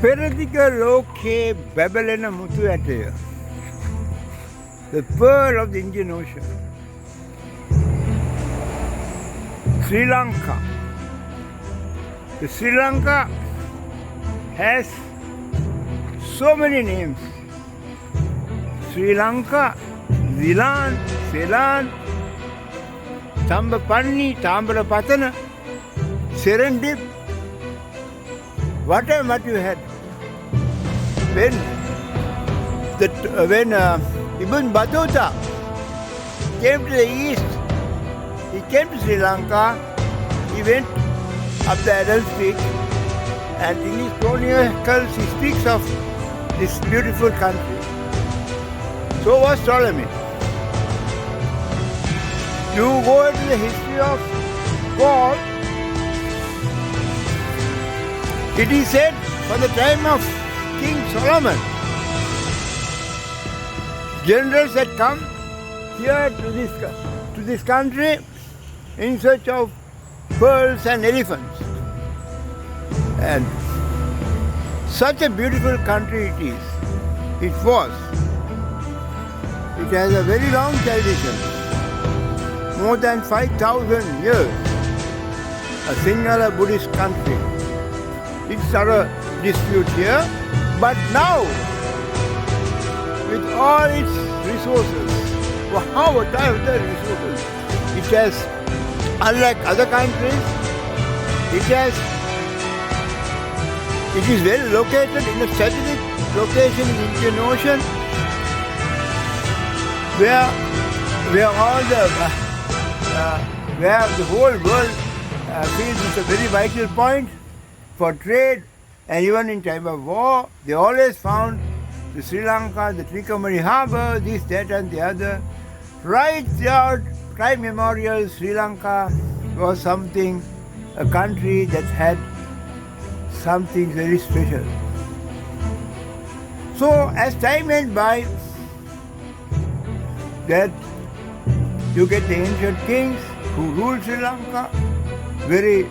පෙරදිග ලෝකයේ බැබලෙන මුතු ඇටය. The pearl of the Indian Ocean. Sri Lanka. The Sri Lanka has so many names. Sri Lanka, Zilan, Ceylon, Tambapanni, Tambalapatana, Serendip, whatever what you had. When Ibn Battuta came to the east, he came to Sri Lanka, he went up the Adel Street, and in his chronicles he speaks of this beautiful country. So was Ptolemy. You go into the history of God, it is said from the time of King Solomon, generals had come here to this country in search of pearls and elephants. And such a beautiful country it is. It was. It has a very long tradition, more than 5,000 years. A Sinhala Buddhist country. It's our dispute here, but now, with all its resources, what are the resources? It has, unlike other countries, it is well located in a strategic location in the Indian Ocean, where the whole world feels it's a very vital point for trade, and even in time of war, they always found the Sri Lanka, the Trikamani Harbour, this, that and the other. Right throughout time memorial, Sri Lanka was a country that had something very special. So as time went by, that you get the ancient kings who ruled Sri Lanka, very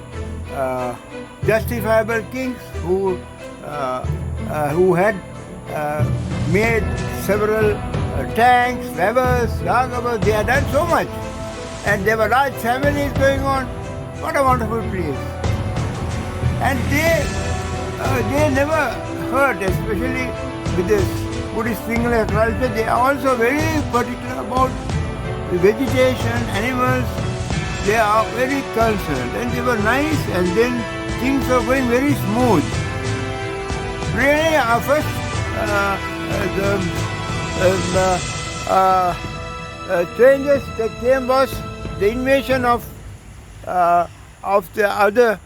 justifiable kings who had made several tanks, rivers, lagavas. They had done so much, and there were large families going on. What a wonderful place! And they never hurt, especially with this Buddhist Sinhala culture. They are also very particular about the vegetation, animals. They are very concerned, and they were nice, and then things were going very smooth. Really, our first changes that came was the invasion of the other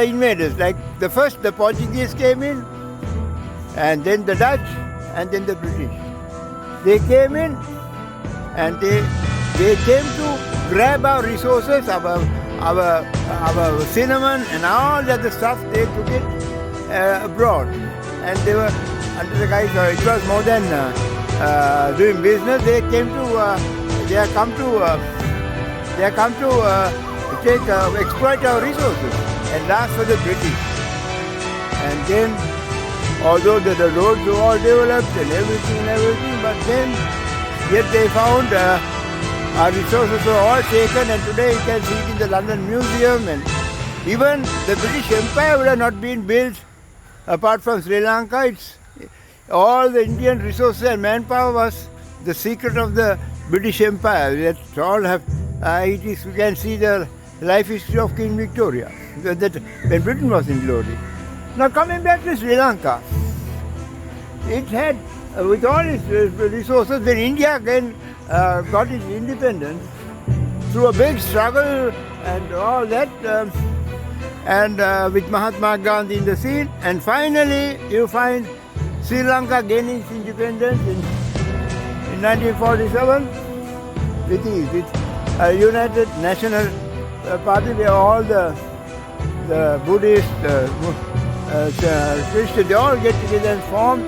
invaders. Like the Portuguese came in, and then the Dutch, and then the British. They came in, and they came to grab our resources, our cinnamon and all the other stuff. They took it abroad, and they were under the guise of, it was more than doing business. They have come to exploit our resources, and last for the British. And then, although the roads were all developed and everything, but then yet they found our resources were all taken, and today you can see it in the London Museum, and even the British Empire would have not been built apart from Sri Lanka. All the Indian resources and manpower was the secret of the British Empire. You can see the life history of Queen Victoria, when Britain was in glory. Now coming back to Sri Lanka, it had, with all its resources, when India again got its independence, through a big struggle and all that, with Mahatma Gandhi in the scene, and finally you find Sri Lanka gaining its independence in 1947 with a United National Party, where all the Buddhists, Christians, they all get together and form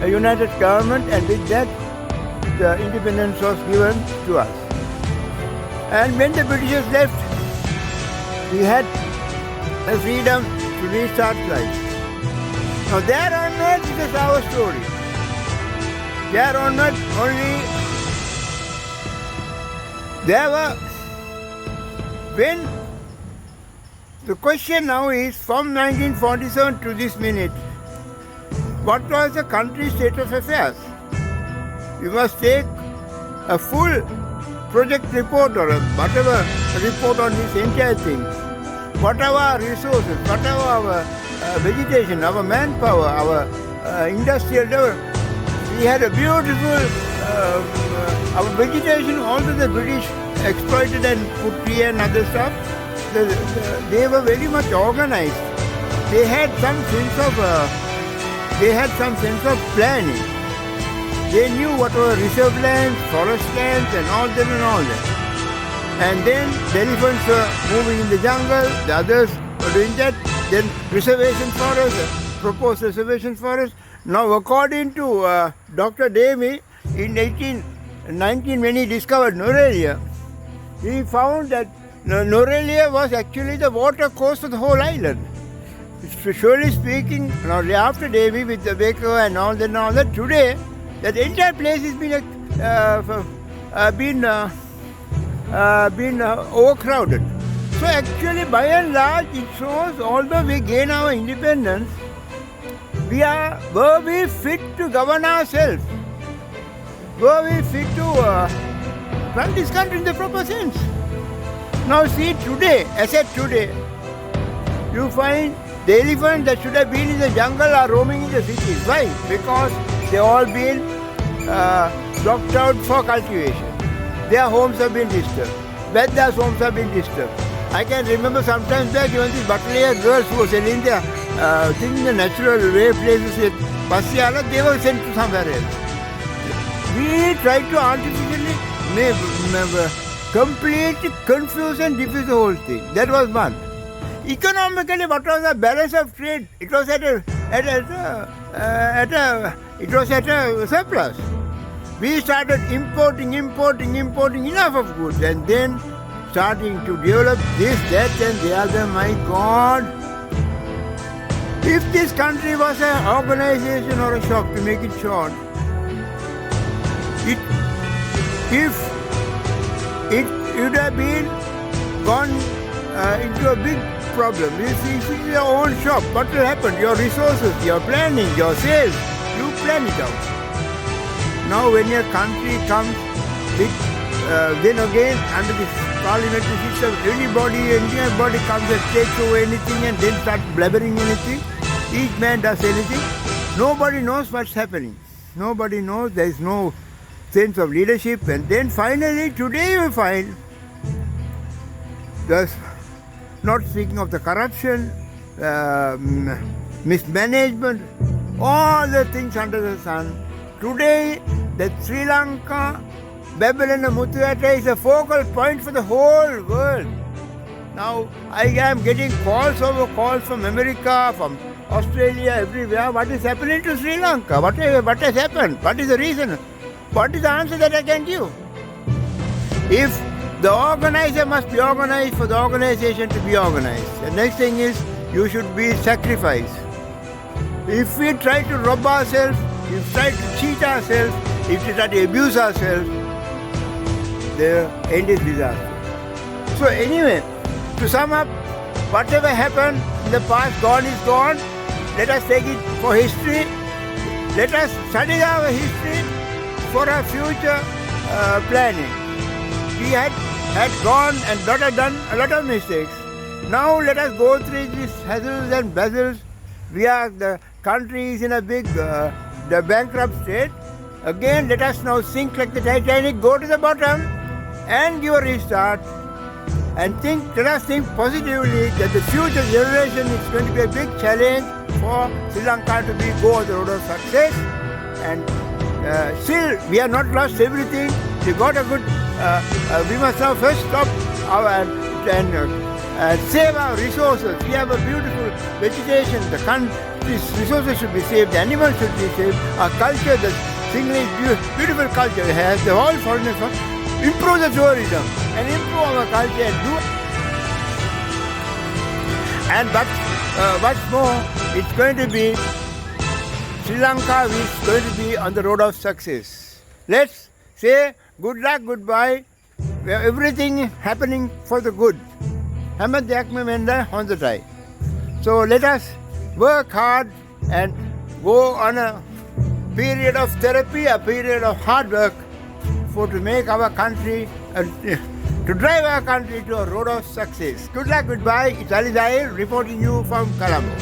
a united government, and with that the independence was given to us. And when the Britishers left, we had the freedom to restart life. Now there onwards it is our story. There onwards only there were, when the question now is from 1947 to this minute, what was the country's state of affairs? You must take a full project report or whatever report on this entire thing. What are our resources? What are our vegetation, our manpower, our industrial development? We had a beautiful, our vegetation, also the British exploited and put tea and other stuff. They were very much organized. They had some sense of planning. They knew what were reserve lands, forest lands and all that. And then the elephants were moving in the jungle, the others were doing that. Then reservation forests, proposed reservation forests. Now according to Dr. Davy, in 1819 when he discovered Norelia, he found that Norelia was actually the water course of the whole island. Surely speaking, now after Davy with the Baker and all that, today that entire place has been overcrowded. So actually, by and large, it shows although we gain our independence, were we fit to govern ourselves? Were we fit to run this country in the proper sense? Now see today, as at today, you find the elephants that should have been in the jungle are roaming in the cities. Why? Because they all been blocked out for cultivation. Their homes have been disturbed. Vedas' homes have been disturbed. I can remember sometimes back even these Battalion girls who were selling their things in the natural way places with Pasiala, they were sent to somewhere else. We tried to artificially completely confuse and diffuse the whole thing. That was one. Economically, what was the balance of trade? It was at a surplus. We started importing enough of goods and then starting to develop this, that and the other. My God, if this country was an organization or a shop, to make it short, if it would have been gone into a big problem. If it is your own shop, what will happen? Your resources, your planning, your sales, you plan it out. Now when your country comes with, then again under this parliamentary system, anybody comes and takes over anything and then starts blabbering anything. Each man does anything. Nobody knows what's happening. Nobody knows. There is no sense of leadership. And then finally today you find, just not speaking of the corruption, mismanagement, all the things under the sun. Today, the Sri Lanka, Babylon and Muthiata is a focal point for the whole world. Now, I am getting calls from America, from Australia, everywhere. What is happening to Sri Lanka? What has happened? What is the reason? What is the answer that I can give? If the organizer must be organized for the organization to be organized. The next thing is, you should be sacrificed. If we try to rob ourselves, if we try to cheat ourselves, if we try to abuse ourselves, the end is disaster. So anyway, to sum up, whatever happened in the past, gone is gone. Let us take it for history. Let us study our history for our future planning. We had gone and done a lot of mistakes. Now let us go through these hassles and bezels. The country is in a big the bankrupt state. Again, let us now sink like the Titanic, go to the bottom and give a restart. And let us think positively that the future generation is going to be a big challenge for Sri Lanka to go on the road of success. And still, we have not lost everything. We got a good. We must now first stop and save our resources. We have a beautiful vegetation. The country's resources should be saved. The animals should be saved. Our culture, the Sinhalese beautiful culture, has the whole foreign. Improve the tourism and improve our culture and do. And what's more, it's going to be Sri Lanka is going to be on the road of success. Let's say good luck, goodbye. Everything happening for the good. හැම දෙයක්ම වෙන්න හොඳටයි. So let us work hard and go on a period of therapy, a period of hard work to make our country, to drive our country to a road of success. Good luck, goodbye. It's Ali Zahir reporting you from Colombo.